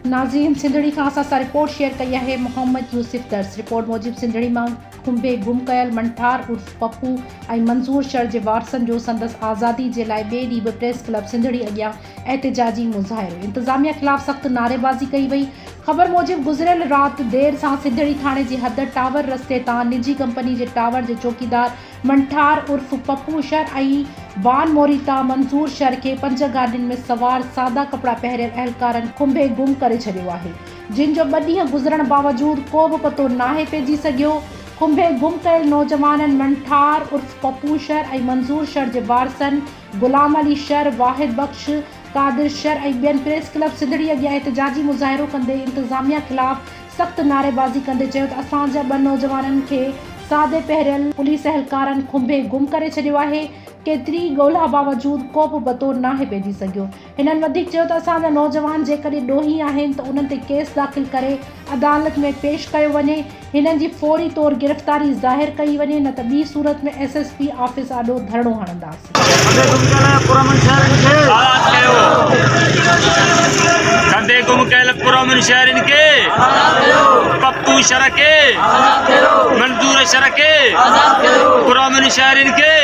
नाज़रीन, सिंधड़ी खां असां रिपोर्ट शेयर कई है मोहम्मद यूसुफ दर्स। रिपोर्ट मूजिब सिंधड़ी मां खुंबे गुम कयल मंठार उर्फ पप्पू ऐं मंज़ूर शर जे वारसनि जो संदसि आज़ादी जे लाइ ॿिए ॾींहुं बि प्रेस क्लब सिंधड़ी अॻियां एहतिजाजी मुज़ाहिरो। इंतज़ामिया ख़िलाफ़ सख़्त नारेबाज़ी कई वई। ख़बर मूजिब गुज़िरियल राति देरि सां सिंधड़ी थाणे जी हद टावर रस्ते तां निजी कंपनी जे टावर जे चौकीदार मंठार उर्फ पप्पू शर ऐं बान मोरीता मंज़ूर शर खे 5 गाॾियुनि में सवार सादा कपिड़ा पहिरियल अहलकारनि खुंबे गुम करे छॾियो आहे, जिन जो 2 ॾींहं गुज़रण बावजूदि को बि पतो नाहे पइजी सघियो। खुंबे गुम कयल नौजवाननि मंठार उर्फ पप्पू शर ऐं मंज़ूर शर जे वारसनि गुलाम अली शर, वाहिद बख्श, कादिर शर ऐं ॿियनि प्रेस क्लब सिंधड़ी अॻियां एहतिजाजी मुज़ाहिरो कंदे इंतज़ामिया ख़िलाफ़ सख़्त नारेबाज़ी कंदे चयो त असांजा 2 नौजवाननि खे सादे पहिरियल पुलिस अहलकारनि खुंबे गुम करे छॾियो आहे। केतिरी ॻोल्हा बावजूदि को बि पतो नाहे पइजी सघियो। हिननि वधीक चयो त असांजा नौजवान जेकॾहिं ॾोही आहिनि त उन्हनि ते केस दाख़िल करे अदालत में पेश कयो वञे, हिननि जी फौरी तौर गिरफ़्तारी ज़ाहिर कई वञे, न त ॿी सूरत में SSP ऑफिस आॾो धरणो हणंदासीं। कंधे गुम कयल पुरअमन शहरनि खे, पप्पू शर खे, मंज़ूर शर खे, पुरअमन शहरनि खे